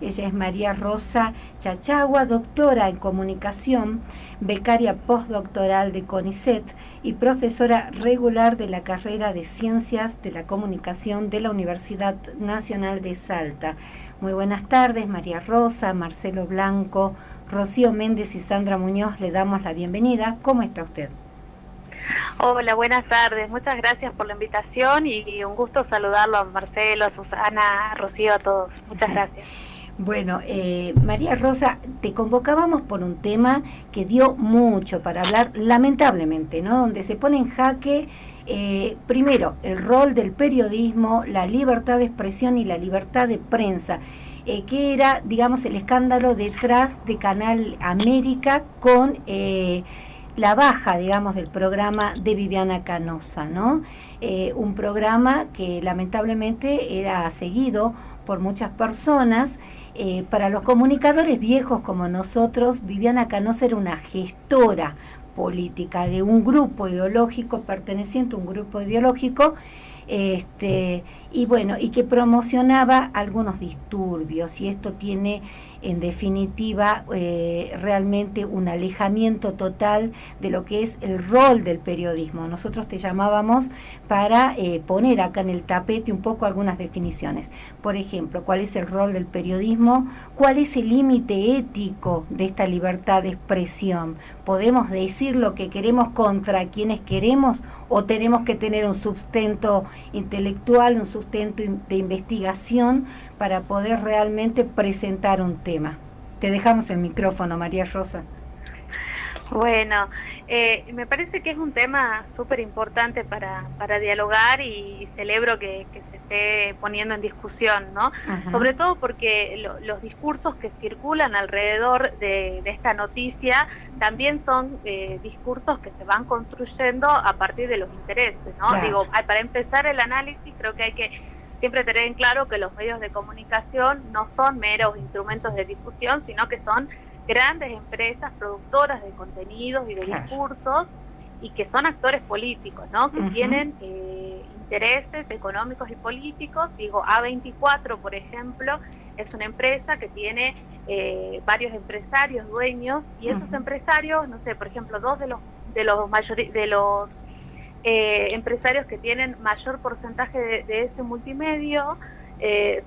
Ella es María Rosa Chachagua, doctora en comunicación, becaria postdoctoral de CONICET y profesora regular de la carrera de Ciencias de la Comunicación de la Universidad Nacional de Salta. Muy buenas tardes, María Rosa, Marcelo Blanco, Rocío Méndez y Sandra Muñoz, le damos la bienvenida. ¿Cómo está usted? Hola, buenas tardes. Muchas gracias por la invitación y un gusto saludarlo a Marcelo, a Susana, a Rocío, a todos. Muchas gracias. Bueno, María Rosa, te convocábamos por un tema que dio mucho para hablar, lamentablemente, ¿no? Donde se pone en jaque, primero, el rol del periodismo, la libertad de expresión y la libertad de prensa, que era, digamos, el escándalo detrás de Canal América con la baja, digamos, del programa de Viviana Canosa, ¿no? Un programa que lamentablemente era seguido por muchas personas. Para los comunicadores viejos como nosotros, Viviana Canosa era una gestora política de un grupo ideológico, perteneciente a un grupo ideológico, y bueno, y que promocionaba algunos disturbios, y esto tiene en definitiva realmente un alejamiento total de lo que es el rol del periodismo. Nosotros te llamábamos para poner acá en el tapete un poco algunas definiciones. Por ejemplo, ¿cuál es el rol del periodismo? ¿Cuál es el límite ético de esta libertad de expresión? ¿Podemos decir lo que queremos contra quienes queremos o tenemos que tener un sustento intelectual, un sustento de investigación para poder realmente presentar un tema? Te dejamos el micrófono, María Rosa. Bueno, me parece que es un tema súper importante para dialogar y celebro que se esté poniendo en discusión, ¿no? Ajá. Sobre todo porque los discursos que circulan alrededor de esta noticia también son discursos que se van construyendo a partir de los intereses, ¿no? Claro. Digo, para empezar el análisis creo que hay que siempre tener en claro que los medios de comunicación no son meros instrumentos de difusión, sino que son grandes empresas productoras de contenidos y de discursos y que son actores políticos, ¿no? Que tienen intereses económicos y políticos. Digo, A24, por ejemplo, es una empresa que tiene varios empresarios dueños y esos empresarios, no sé, por ejemplo, dos de los empresarios que tienen mayor porcentaje de ese multimedio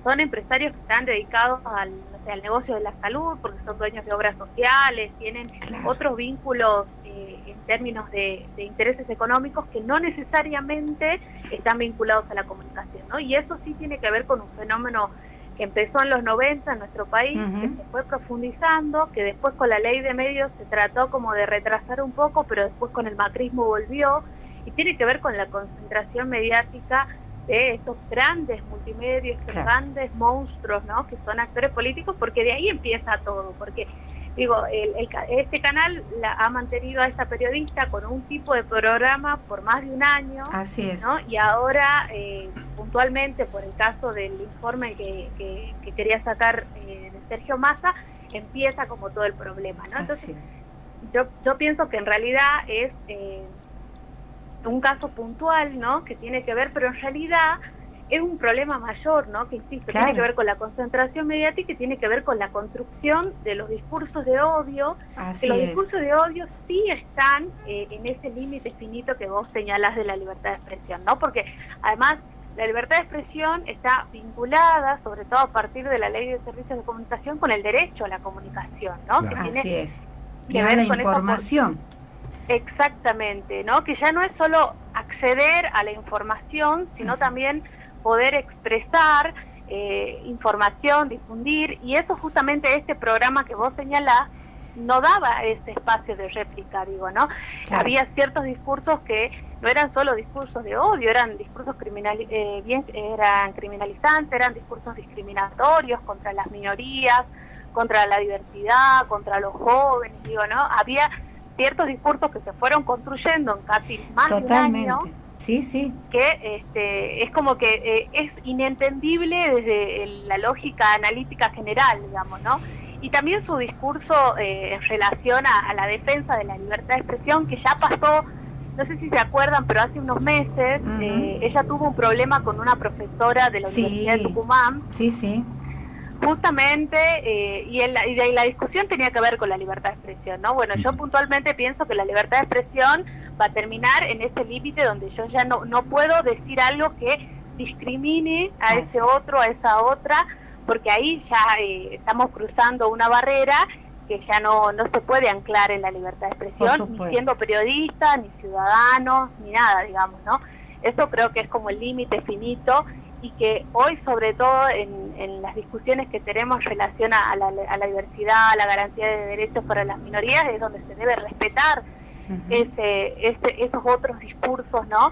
son empresarios que están dedicados al negocio de la salud, porque son dueños de obras sociales, tienen otros vínculos en términos de intereses económicos que no necesariamente están vinculados a la comunicación, ¿no? Y eso sí tiene que ver con un fenómeno que empezó en los 90 en nuestro país, que se fue profundizando, que después con la ley de medios se trató como de retrasar un poco, pero después con el macrismo volvió, y tiene que ver con la concentración mediática de estos grandes multimedios, estos grandes monstruos, ¿no? Que son actores políticos, porque de ahí empieza todo, porque digo, este canal ha mantenido a esta periodista con un tipo de programa por más de un año. Así es. ¿No? Y ahora, puntualmente, por el caso del informe que quería sacar de Sergio Massa, empieza como todo el problema, ¿no? Entonces, yo pienso que en realidad es un caso puntual, ¿no? Que tiene que ver, pero en realidad es un problema mayor, ¿no? Que insisto, tiene que ver con la concentración mediática y tiene que ver con la construcción de los discursos de odio. Que los discursos de odio sí están en ese límite finito que vos señalás de la libertad de expresión, ¿no? Porque además la libertad de expresión está vinculada, sobre todo a partir de la Ley de Servicios de Comunicación, con el derecho a la comunicación, ¿no? Claro. Que tiene que ver la con información. Exactamente, ¿no? Que ya no es solo acceder a la información, sino también poder expresar información, difundir, y eso justamente este programa que vos señalás no daba ese espacio de réplica, digo, ¿no? Claro. Había ciertos discursos que no eran solo discursos de odio, eran discursos eran criminalizantes, eran discursos discriminatorios contra las minorías, contra la diversidad, contra los jóvenes, digo, ¿no? Había ciertos discursos que se fueron construyendo en casi más de un año, que es como que es inentendible desde la lógica analítica general, digamos, ¿no? Y también su discurso en relación a la defensa de la libertad de expresión, que ya pasó, no sé si se acuerdan, pero hace unos meses ella tuvo un problema con una profesora de la Universidad de Tucumán, Justamente, y la discusión tenía que ver con la libertad de expresión, ¿no? Bueno, yo puntualmente pienso que la libertad de expresión va a terminar en ese límite donde yo ya no puedo decir algo que discrimine a ese otro, a esa otra, porque ahí ya estamos cruzando una barrera que ya no se puede anclar en la libertad de expresión, ni siendo periodista, ni ciudadano, ni nada, digamos, ¿no? Eso creo que es como el límite finito, y que hoy, sobre todo en las discusiones que tenemos en relación a la diversidad, a la garantía de derechos para las minorías, es donde se debe respetar esos otros discursos, ¿no?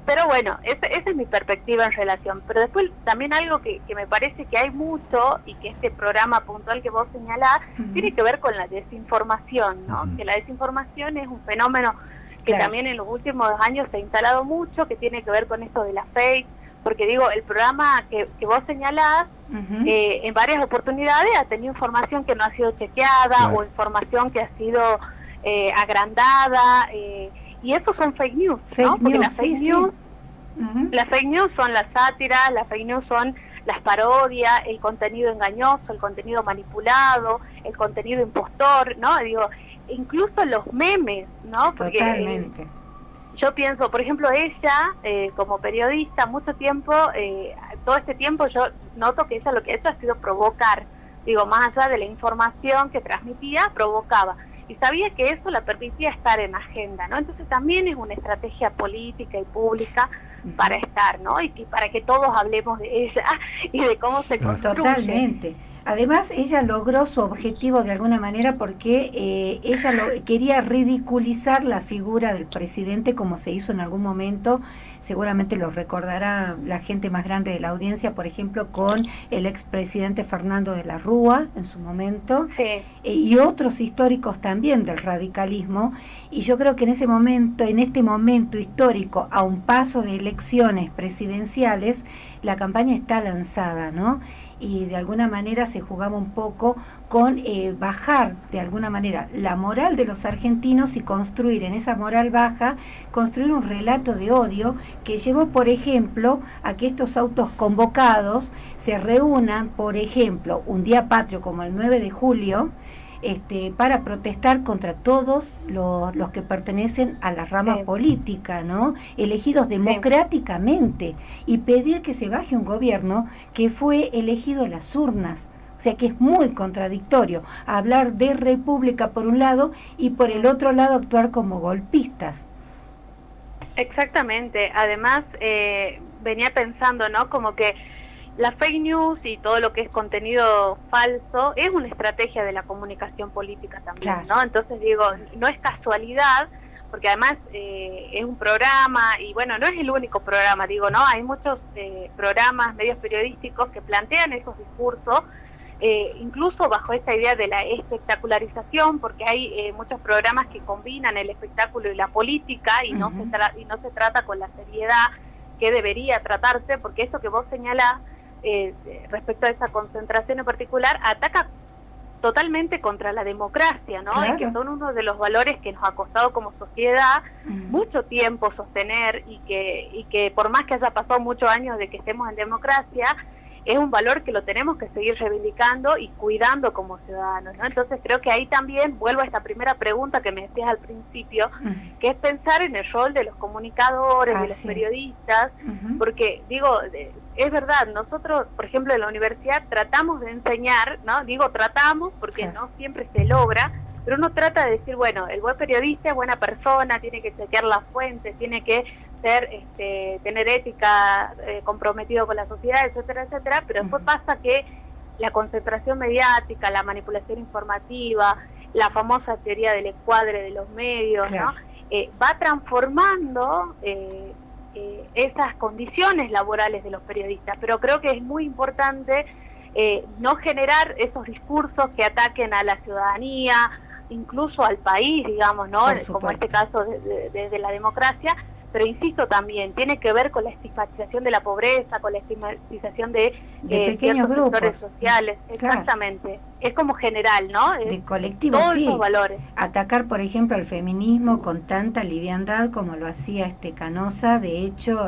Pero bueno, esa es mi perspectiva en relación. Pero después también algo que me parece que hay mucho, y que este programa puntual que vos señalás, tiene que ver con la desinformación, ¿no? Que la desinformación es un fenómeno que también en los últimos años se ha instalado mucho, que tiene que ver con esto de la fake, porque digo, el programa que vos señalás, en varias oportunidades ha tenido información que no ha sido chequeada, o información que ha sido agrandada, y eso son fake news, ¿no? Porque las fake news, las fake news son las sátiras, las fake news son las parodias, el contenido engañoso, el contenido manipulado, el contenido impostor, ¿no? Digo, incluso los memes, ¿no? Porque, totalmente. Yo pienso, por ejemplo, ella, como periodista, mucho tiempo, todo este tiempo yo noto que ella lo que ha hecho ha sido provocar, digo, más allá de la información que transmitía, provocaba. Y sabía que eso la permitía estar en agenda, ¿no? Entonces también es una estrategia política y pública para estar, ¿no? Y para que todos hablemos de ella y de cómo se construye. Totalmente. Además, ella logró su objetivo de alguna manera, porque ella quería ridiculizar la figura del presidente, como se hizo en algún momento. Seguramente lo recordará la gente más grande de la audiencia, por ejemplo, con el expresidente Fernando de la Rúa en su momento, y otros históricos también del radicalismo. Y yo creo que en este momento histórico, a un paso de elecciones presidenciales, la campaña está lanzada, ¿no? Y de alguna manera se jugaba un poco con bajar de alguna manera la moral de los argentinos, y construir en esa moral baja, construir un relato de odio que llevó, por ejemplo, a que estos autos convocados se reúnan, por ejemplo, un día patrio como el 9 de julio, para protestar contra todos los que pertenecen a la rama política, ¿no? Elegidos democráticamente, y pedir que se baje un gobierno que fue elegido en las urnas. O sea que es muy contradictorio hablar de república por un lado, y por el otro lado actuar como golpistas. Exactamente. Además, venía pensando, ¿no? Como que la fake news y todo lo que es contenido falso es una estrategia de la comunicación política también, ¿no? Entonces digo, no es casualidad, porque además es un programa, y bueno, no es el único programa, digo, ¿no? Hay muchos programas, medios periodísticos que plantean esos discursos, incluso bajo esta idea de la espectacularización, porque hay muchos programas que combinan el espectáculo y la política, y no se trata con la seriedad que debería tratarse, porque esto que vos señalás, respecto a esa concentración en particular, ataca totalmente contra la democracia, ¿no? Y que son uno de los valores que nos ha costado como sociedad mucho tiempo sostener, y que por más que haya pasado muchos años de que estemos en democracia, es un valor que lo tenemos que seguir reivindicando y cuidando como ciudadanos, ¿no? Entonces creo que ahí también vuelvo a esta primera pregunta que me decías al principio, que es pensar en el rol de los comunicadores, de los periodistas, porque digo, es verdad, nosotros, por ejemplo, en la universidad tratamos de enseñar, ¿no? Digo tratamos porque no siempre se logra, pero uno trata de decir, bueno, el buen periodista es buena persona, tiene que chequear las fuentes, tiene que tener ética, comprometido con la sociedad, etcétera, etcétera, pero después pasa que la concentración mediática, la manipulación informativa, la famosa teoría del encuadre de los medios, ¿no? Va transformando esas condiciones laborales de los periodistas, pero creo que es muy importante no generar esos discursos que ataquen a la ciudadanía, incluso al país, digamos, ¿no? Como este caso de la democracia. Pero insisto también, tiene que ver con la estigmatización de la pobreza, con la estigmatización de pequeños grupos, sectores sociales. Exactamente. Es como general, ¿no? De colectivo, todos esos valores. Atacar, por ejemplo, al feminismo con tanta liviandad como lo hacía Canosa, de hecho,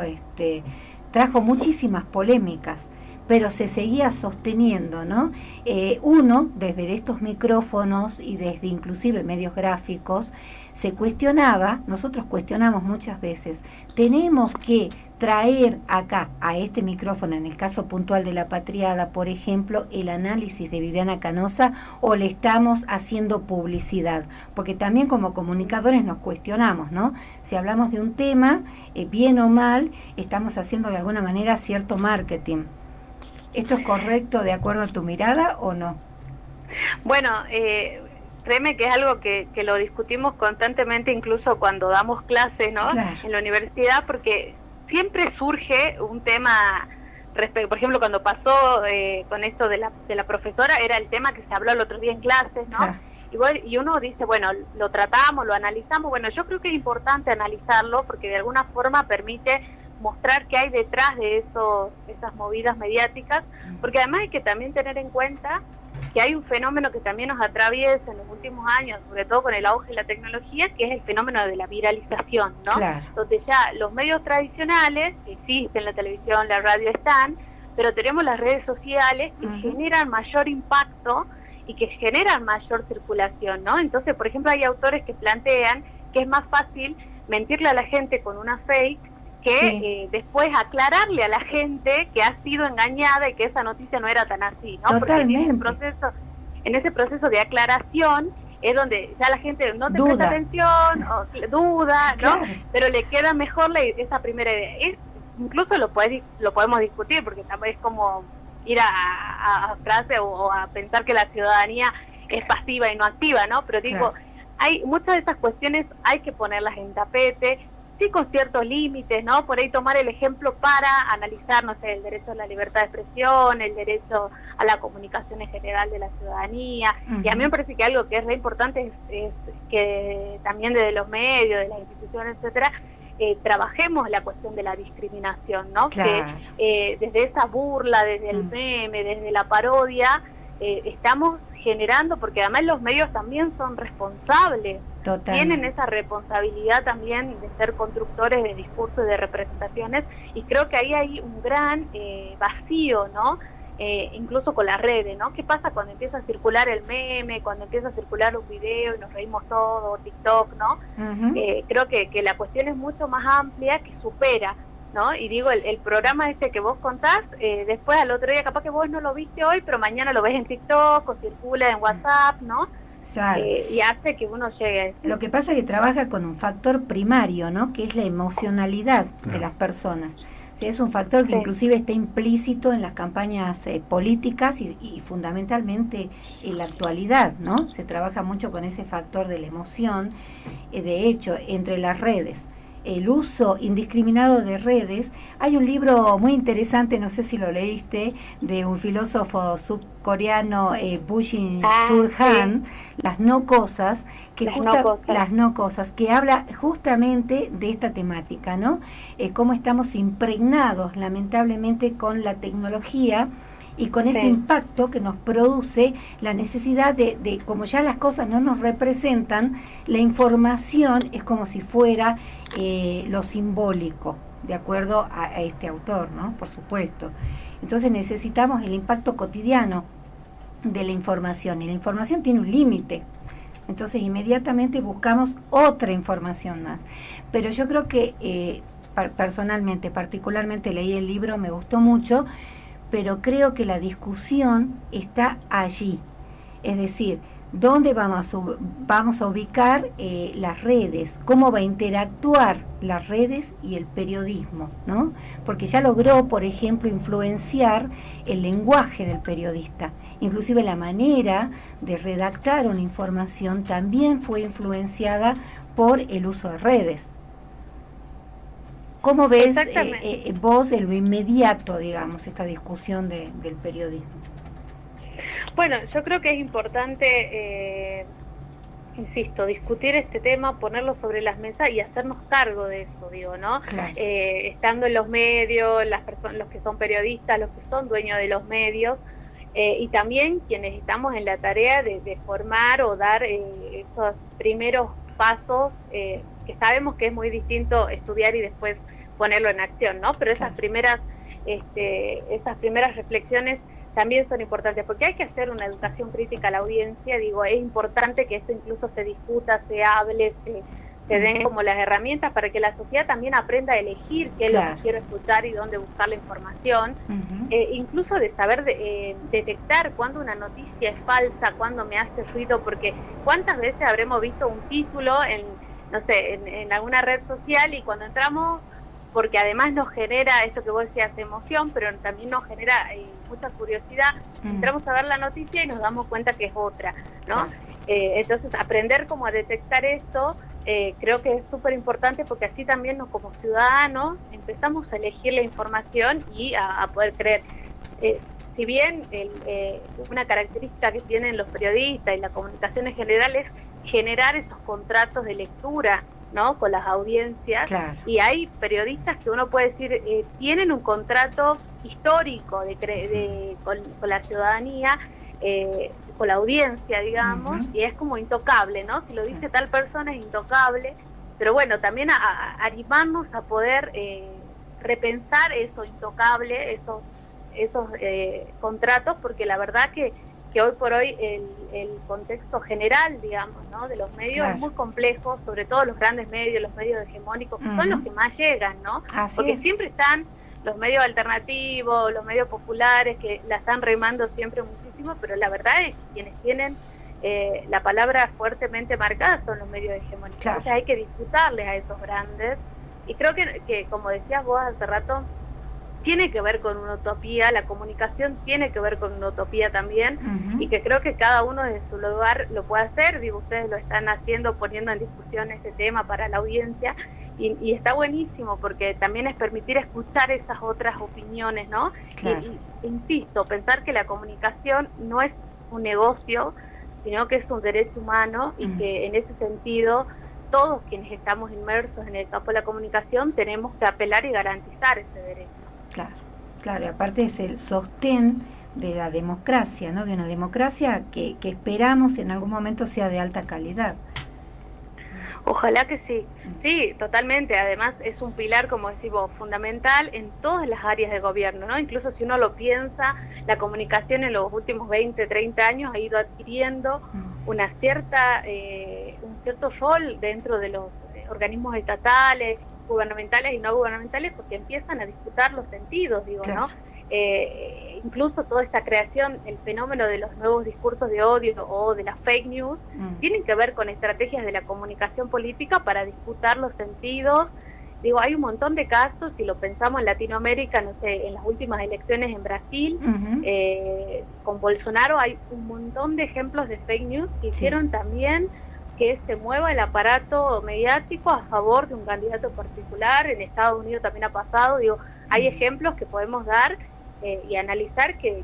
trajo muchísimas polémicas. pero se seguía sosteniendo, ¿no? Uno, desde estos micrófonos y desde inclusive medios gráficos, se cuestionaba, nosotros cuestionamos muchas veces, tenemos que traer acá, a este micrófono, en el caso puntual de La Patriada, por ejemplo, el análisis de Viviana Canosa, o le estamos haciendo publicidad, porque también como comunicadores nos cuestionamos, ¿no? Si hablamos de un tema, bien o mal, estamos haciendo de alguna manera cierto marketing. ¿Esto es correcto de acuerdo a tu mirada o no? Bueno, créeme que es algo que lo discutimos constantemente, incluso cuando damos clases, ¿no? Claro. En la universidad, porque siempre surge un tema respecto, por ejemplo, cuando pasó con esto de la profesora, era el tema que se habló el otro día en clases, ¿no? Claro. Y uno dice, bueno, lo tratamos, lo analizamos. Bueno, yo creo que es importante analizarlo porque de alguna forma permite mostrar qué hay detrás de esas movidas mediáticas, porque además hay que también tener en cuenta que hay un fenómeno que también nos atraviesa en los últimos años, sobre todo con el auge de la tecnología, que es el fenómeno de la viralización, ¿no? Claro. Donde ya los medios tradicionales, que existen, la televisión, la radio están, pero tenemos las redes sociales que generan mayor impacto y que generan mayor circulación, ¿no? Entonces, por ejemplo, hay autores que plantean que es más fácil mentirle a la gente con una fake que después aclararle a la gente que ha sido engañada y que esa noticia no era tan así, ¿no? Totalmente. Porque en ese proceso de aclaración es donde ya la gente no te presta atención o duda, ¿no? Claro. Pero le queda mejor esa primera idea. Incluso lo podemos discutir, porque también es como ir a frase o a pensar que la ciudadanía es pasiva y no activa, ¿no? Pero digo, hay muchas de estas cuestiones hay que ponerlas en tapete, sí, con ciertos límites, ¿no? Por ahí tomar el ejemplo para analizar, no sé, el derecho a la libertad de expresión, el derecho a la comunicación en general de la ciudadanía. Y a mí me parece que algo que es re importante es que también desde los medios, de las instituciones, etcétera, trabajemos la cuestión de la discriminación, ¿no? Claro. Que desde esa burla, desde el meme, desde la parodia, estamos generando, porque además los medios también son responsables. Totalmente. Tienen esa responsabilidad también de ser constructores de discursos y de representaciones, y creo que ahí hay un gran vacío, ¿no? Incluso con las redes, ¿no? ¿Qué pasa cuando empieza a circular el meme, cuando empieza a circular un video y nos reímos todos, TikTok, ¿no? Creo que la cuestión es mucho más amplia, que supera, ¿no? Y digo, el programa este que vos contás, después al otro día, capaz que vos no lo viste hoy, pero mañana lo ves en TikTok o circula en WhatsApp, ¿no? Claro. Y hace que uno llegue a eso. Lo que pasa es que trabaja con un factor primario, ¿no? Que es la emocionalidad de las personas. O sea, es un factor que inclusive está implícito en las campañas políticas y fundamentalmente en la actualidad, ¿no? Se trabaja mucho con ese factor de la emoción. De hecho, entre las redes, el uso indiscriminado de redes, hay un libro muy interesante, no sé si lo leíste, de un filósofo subcoreano, Byung-Chul Han, Las no cosas, las no cosas, que habla justamente de esta temática, ¿no? Cómo estamos impregnados lamentablemente con la tecnología y con ese impacto que nos produce la necesidad de, como ya las cosas no nos representan, la información es como si fuera lo simbólico, de acuerdo a este autor, ¿no? Por supuesto. Entonces necesitamos el impacto cotidiano de la información, y la información tiene un límite. Entonces inmediatamente buscamos otra información más. Pero yo creo que personalmente, particularmente leí el libro, me gustó mucho, pero creo que la discusión está allí. Es decir, ¿dónde vamos a ubicar las redes? ¿Cómo va a interactuar las redes y el periodismo, ¿no? Porque ya logró, por ejemplo, influenciar el lenguaje del periodista. Inclusive la manera de redactar una información también fue influenciada por el uso de redes. ¿Cómo ves vos en lo inmediato, digamos, esta discusión del periodismo? Bueno, yo creo que es importante, insisto, discutir este tema, ponerlo sobre las mesas y hacernos cargo de eso, digo, ¿no? Claro. Estando en los medios, los que son periodistas, los que son dueños de los medios, y también quienes estamos en la tarea de formar o dar esos primeros pasos, que sabemos que es muy distinto estudiar y después ponerlo en acción, ¿no? Pero esas primeras esas primeras reflexiones también son importantes, porque hay que hacer una educación crítica a la audiencia. Digo, es importante que esto incluso se discuta, se hable, se den como las herramientas para que la sociedad también aprenda a elegir qué es lo que quiero escuchar y dónde buscar la información, incluso de saber detectar cuándo una noticia es falsa, cuándo me hace ruido, porque cuántas veces habremos visto un título no sé, en alguna red social, y cuando entramos, porque además nos genera esto que vos decías, emoción, pero también nos genera mucha curiosidad, entramos a ver la noticia y nos damos cuenta que es otra, ¿no? Entonces aprender cómo a detectar esto, creo que es súper importante, porque así también como ciudadanos empezamos a elegir la información y a poder creer. Si bien una característica que tienen los periodistas y la comunicación en general es generar esos contratos de lectura, ¿no?, con las audiencias, y hay periodistas que uno puede decir tienen un contrato histórico con la ciudadanía, con la audiencia, digamos, y es como intocable, ¿no? Si lo dice tal persona es intocable, pero bueno, también animarnos a poder repensar eso intocable, esos contratos, porque la verdad que hoy por hoy el contexto general, digamos, ¿no?, de los medios es muy complejo, sobre todo los grandes medios, los medios hegemónicos, que son los que más llegan, ¿no? Porque siempre están los medios alternativos, los medios populares, que la están remando siempre muchísimo, pero la verdad es que quienes tienen la palabra fuertemente marcada son los medios hegemónicos. Entonces hay que disputarles a esos grandes, y creo que como decías vos hace rato, tiene que ver con una utopía, la comunicación tiene que ver con una utopía también, y que creo que cada uno desde su lugar lo puede hacer. Digo, ustedes lo están haciendo, poniendo en discusión este tema para la audiencia, y está buenísimo, porque también es permitir escuchar esas otras opiniones, ¿no? Y insisto, pensar que la comunicación no es un negocio, sino que es un derecho humano, y que en ese sentido todos quienes estamos inmersos en el campo de la comunicación tenemos que apelar y garantizar ese derecho. Claro, y aparte es el sostén de la democracia, ¿no? De una democracia que esperamos en algún momento sea de alta calidad. Ojalá que sí, sí, totalmente. Además es un pilar, como decimos, fundamental en todas las áreas de gobierno, ¿no? Incluso si uno lo piensa, la comunicación en los últimos 20, 30 años ha ido adquiriendo un cierto rol dentro de los organismos estatales, gubernamentales y no gubernamentales, porque empiezan a disputar los sentidos, digo, ¿no? Incluso toda esta creación, el fenómeno de los nuevos discursos de odio o de las fake news, tienen que ver con estrategias de la comunicación política para disputar los sentidos. Digo, hay un montón de casos, si lo pensamos en Latinoamérica, no sé, en las últimas elecciones en Brasil, con Bolsonaro hay un montón de ejemplos de fake news que hicieron también que se mueva el aparato mediático a favor de un candidato particular. En Estados Unidos también ha pasado. Digo, hay ejemplos que podemos dar y analizar que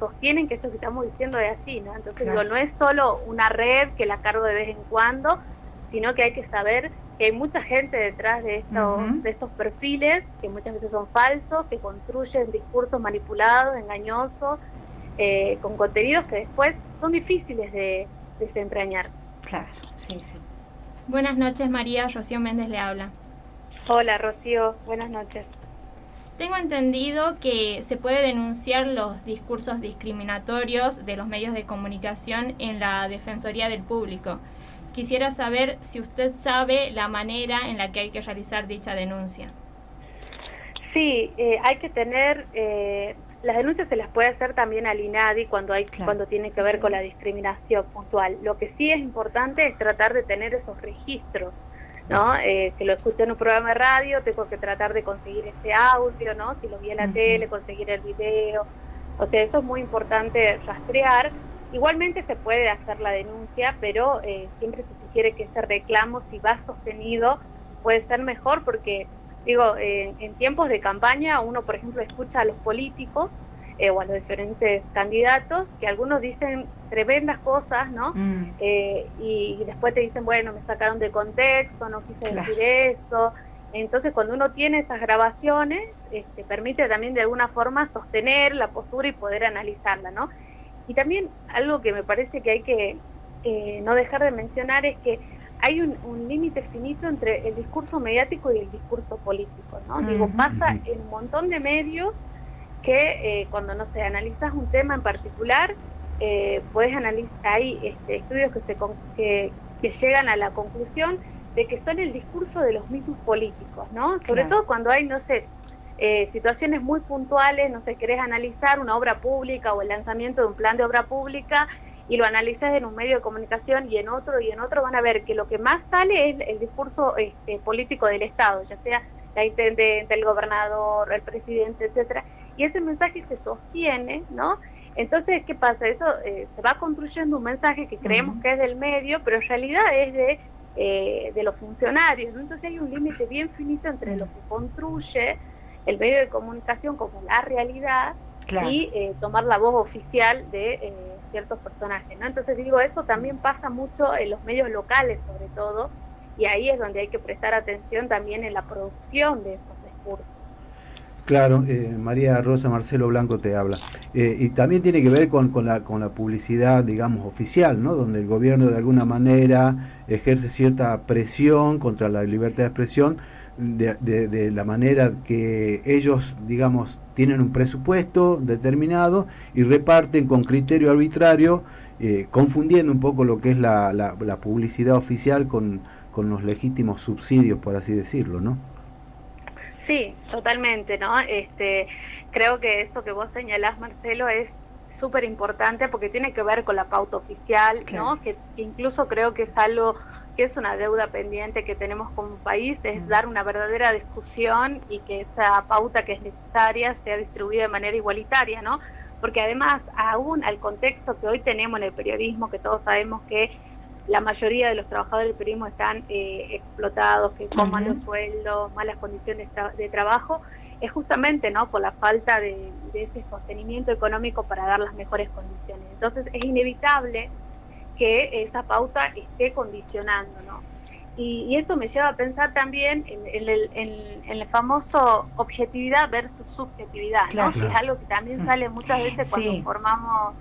sostienen que esto que estamos diciendo es así, ¿no? Entonces, digo, no es solo una red que la cargo de vez en cuando, sino que hay que saber que hay mucha gente detrás de estos perfiles, que muchas veces son falsos, que construyen discursos manipulados, engañosos, con contenidos que después son difíciles de desentrañar. Claro, sí. Buenas noches, María. Rocío Méndez le habla. Hola, Rocío. Buenas noches. Tengo entendido que se puede denunciar los discursos discriminatorios de los medios de comunicación en la Defensoría del Público. Quisiera saber si usted sabe la manera en la que hay que realizar dicha denuncia. Sí, hay que tener... las denuncias se las puede hacer también al INADI cuando tiene que ver con la discriminación puntual. Lo que sí es importante es tratar de tener esos registros, ¿no? Si lo escucho en un programa de radio, tengo que tratar de conseguir ese audio, ¿no? Si lo vi en la tele, conseguir el video. O sea, eso es muy importante rastrear. Igualmente se puede hacer la denuncia, pero siempre se sugiere que ese reclamo, si va sostenido, puede ser mejor, porque digo, en tiempos de campaña uno, por ejemplo, escucha a los políticos o a los diferentes candidatos, que algunos dicen tremendas cosas, ¿no? Y después te dicen, bueno, me sacaron de contexto, no quise decir eso. Entonces, cuando uno tiene esas grabaciones, permite también de alguna forma sostener la postura y poder analizarla, ¿no? Y también algo que me parece que hay que no dejar de mencionar es que hay un límite finito entre el discurso mediático y el discurso político, ¿no? Digo, pasa en un montón de medios que cuando, no sé, analizas un tema en particular, puedes analizar, hay estudios que llegan a la conclusión de que son el discurso de los mismos políticos, ¿no? Sobre todo cuando hay, no sé, situaciones muy puntuales, no sé, querés analizar una obra pública o el lanzamiento de un plan de obra pública y lo analizas en un medio de comunicación y en otro, van a ver que lo que más sale es el discurso político del Estado, ya sea la intendente, el gobernador, el presidente, etcétera, y ese mensaje se sostiene, ¿no? Entonces, ¿qué pasa? Eso se va construyendo un mensaje que creemos que es del medio, pero en realidad es de los funcionarios, ¿no? Entonces hay un límite bien finito entre lo que construye el medio de comunicación como la realidad y tomar la voz oficial de ciertos personajes, ¿no? Entonces digo, eso también pasa mucho en los medios locales sobre todo, y ahí es donde hay que prestar atención también en la producción de esos discursos. Claro, María Rosa, Marcelo Blanco te habla. Y también tiene que ver con la publicidad, digamos, oficial, ¿no? Donde el gobierno de alguna manera ejerce cierta presión contra la libertad de expresión, de la manera que ellos, digamos, tienen un presupuesto determinado y reparten con criterio arbitrario, confundiendo un poco lo que es la publicidad oficial con los legítimos subsidios, por así decirlo, ¿no? Sí, totalmente, ¿no? Creo que eso que vos señalás, Marcelo, es súper importante porque tiene que ver con la pauta oficial, ¿no? Que incluso creo que es algo que es una deuda pendiente que tenemos como país, es dar una verdadera discusión y que esa pauta que es necesaria sea distribuida de manera igualitaria, ¿no? Porque además, aún al contexto que hoy tenemos en el periodismo, que todos sabemos que la mayoría de los trabajadores del periodismo están explotados, que con malos sueldos, malas condiciones de trabajo, es justamente, ¿no?, por la falta de ese sostenimiento económico para dar las mejores condiciones. Entonces es inevitable que esa pauta esté condicionando, ¿no? Y esto me lleva a pensar también en el famoso objetividad versus subjetividad, ¿no? Que es algo que también sale muchas veces cuando formamos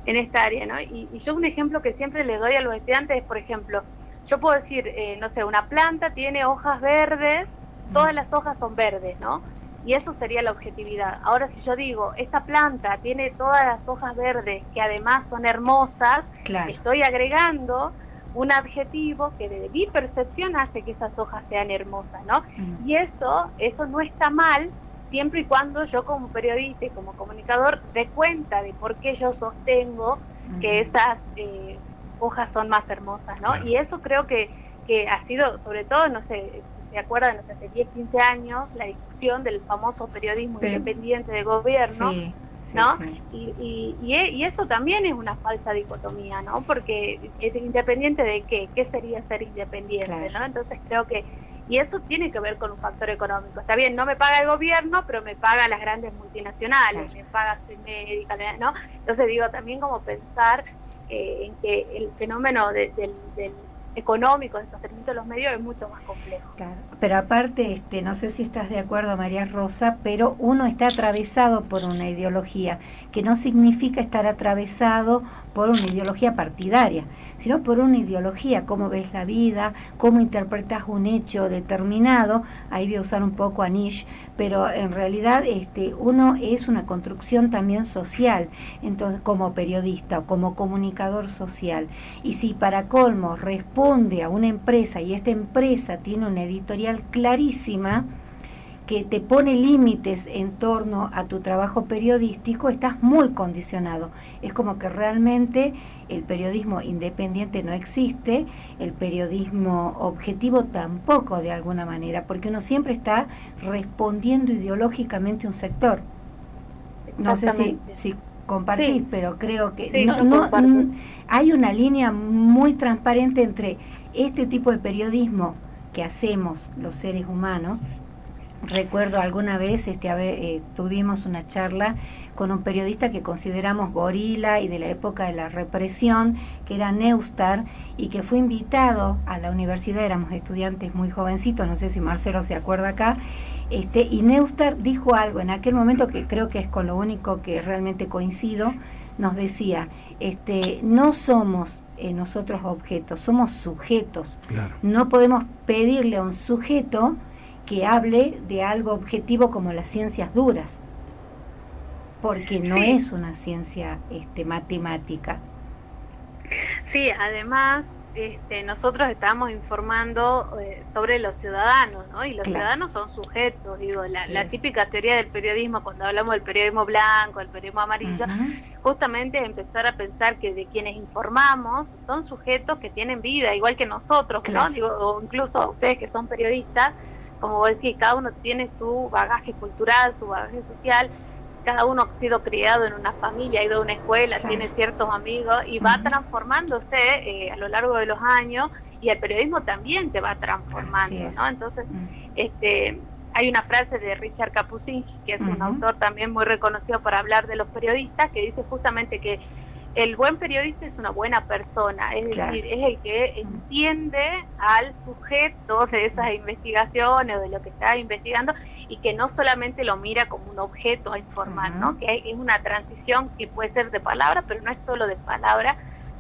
en esta área, ¿no? Y yo un ejemplo que siempre le doy a los estudiantes es, por ejemplo, yo puedo decir, no sé, una planta tiene hojas verdes, todas las hojas son verdes, ¿no? Y eso sería la objetividad. Ahora, si yo digo, esta planta tiene todas las hojas verdes, que además son hermosas, estoy agregando un adjetivo que desde mi percepción hace que esas hojas sean hermosas, ¿no? Y eso no está mal, siempre y cuando yo como periodista y como comunicador dé cuenta de por qué yo sostengo que esas hojas son más hermosas, ¿no? Y eso creo que ha sido, sobre todo, no sé, ¿se acuerdan? Hace 10, 15 años, la discusión del famoso periodismo independiente de gobierno, ¿no? Y eso también es una falsa dicotomía, ¿no? Porque es independiente de ¿qué sería ser independiente, ¿no? Entonces creo que, y eso tiene que ver con un factor económico. Está bien, no me paga el gobierno, pero me paga las grandes multinacionales, me paga Soy Médica, ¿no? Entonces digo, también como pensar en que el fenómeno del económico, de sostenimiento de los medios es mucho más complejo. Claro. Pero aparte, no sé si estás de acuerdo, María Rosa, pero uno está atravesado por una ideología, que no significa estar atravesado por una ideología partidaria, sino por una ideología, cómo ves la vida, cómo interpretas un hecho determinado. Ahí voy a usar un poco a Nietzsche, pero en realidad uno es una construcción también social, entonces como periodista o como comunicador social. Y si para colmo responde a una empresa y esta empresa tiene una editorial clarísima que te pone límites en torno a tu trabajo periodístico, estás muy condicionado. Es como que realmente el periodismo independiente no existe, el periodismo objetivo tampoco, de alguna manera, porque uno siempre está respondiendo ideológicamente a un sector. No sé si compartís, pero creo que hay una línea muy transparente entre este tipo de periodismo que hacemos los seres humanos. Recuerdo alguna vez tuvimos una charla con un periodista que consideramos gorila y de la época de la represión, que era Neustadt, y que fue invitado a la universidad. Éramos estudiantes muy jovencitos, no sé si Marcelo se acuerda acá, y Neustadt dijo algo en aquel momento que creo que es con lo único que realmente coincido. Nos decía, no somos nosotros objetos, somos sujetos. Claro. No podemos pedirle a un sujeto que hable de algo objetivo como las ciencias duras, porque no es una ciencia matemática. Sí, además nosotros estamos informando sobre los ciudadanos, ¿no? Y los ciudadanos son sujetos, digo, la típica teoría del periodismo, cuando hablamos del periodismo blanco, el periodismo amarillo, justamente es empezar a pensar que de quienes informamos son sujetos que tienen vida, igual que nosotros, ¿no? Digo, o incluso ustedes que son periodistas, como vos decís, cada uno tiene su bagaje cultural, su bagaje social, cada uno ha sido criado en una familia, ha ido a una escuela, tiene ciertos amigos y va transformándose a lo largo de los años, y el periodismo también te va transformando, ¿no? Entonces, hay una frase de Richard Kapuscinski, que es un autor también muy reconocido para hablar de los periodistas, que dice justamente que el buen periodista es una buena persona, es decir, es el que entiende al sujeto de esas investigaciones o de lo que está investigando, y que no solamente lo mira como un objeto a informar, ¿no? Que es una transición que puede ser de palabra, pero no es solo de palabra,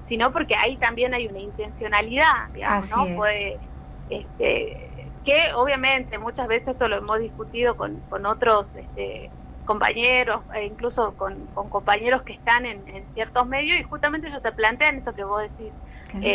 sino porque ahí también hay una intencionalidad, digamos, ¿no? Puede, que obviamente muchas veces esto lo hemos discutido con otros compañeros, incluso con compañeros que están en ciertos medios, y justamente ellos te plantean esto que vos decís,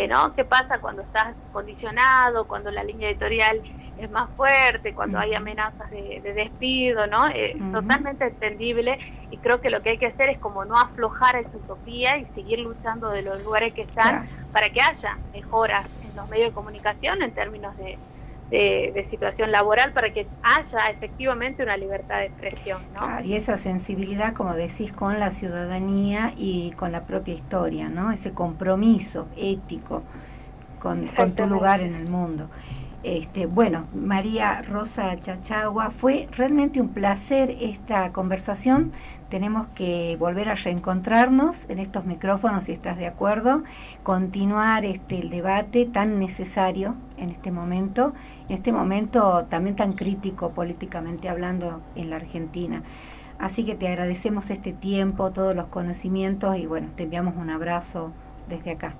¿no? ¿Qué pasa cuando estás condicionado, cuando la línea editorial es más fuerte, cuando hay amenazas de despido, ¿no? Totalmente entendible, y creo que lo que hay que hacer es como no aflojar esa utopía y seguir luchando de los lugares que están para que haya mejoras en los medios de comunicación en términos de situación laboral, para que haya efectivamente una libertad de expresión, ¿no? Claro, y esa sensibilidad, como decís, con la ciudadanía y con la propia historia, ¿no? Ese compromiso ético con tu lugar en el mundo. Bueno, María Rosa Chachagua, fue realmente un placer esta conversación. Tenemos que volver a reencontrarnos en estos micrófonos, si estás de acuerdo, continuar el debate tan necesario en este momento también tan crítico políticamente hablando en la Argentina. Así que te agradecemos este tiempo, todos los conocimientos, y bueno, te enviamos un abrazo desde acá.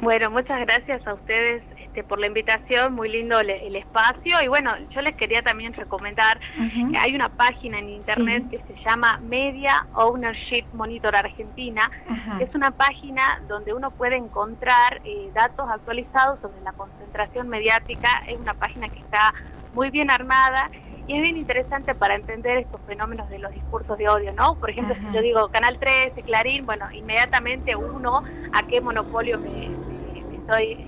Bueno, muchas gracias a ustedes por la invitación, muy lindo el espacio, y bueno, yo les quería también recomendar, hay una página en internet que se llama Media Ownership Monitor Argentina, que es una página donde uno puede encontrar datos actualizados sobre la concentración mediática. Es una página que está muy bien armada y es bien interesante para entender estos fenómenos de los discursos de odio, ¿no? Por ejemplo, si yo digo Canal 13, Clarín, bueno, inmediatamente uno a qué monopolio me estoy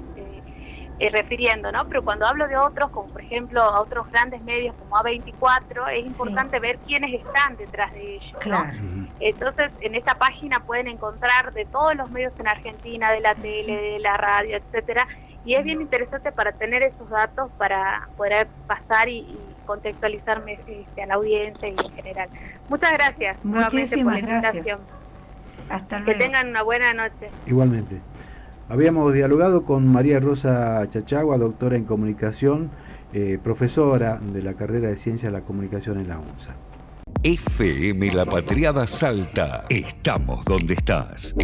refiriendo, ¿no? Pero cuando hablo de otros, como por ejemplo a otros grandes medios como A24, es importante ver quiénes están detrás de ellos, ¿no? Claro. Entonces, en esta página pueden encontrar de todos los medios en Argentina, de la tele, de la radio, etcétera, y es bien interesante para tener esos datos para poder pasar y contextualizarme a la audiencia y en general. Muchas gracias. Muchísimas gracias. Hasta luego. Que tengan una buena noche. Igualmente. Habíamos dialogado con María Rosa Chachagua, doctora en comunicación, profesora de la carrera de Ciencia de la Comunicación en la UNSA. FM La Patriada Salta. Estamos donde estás.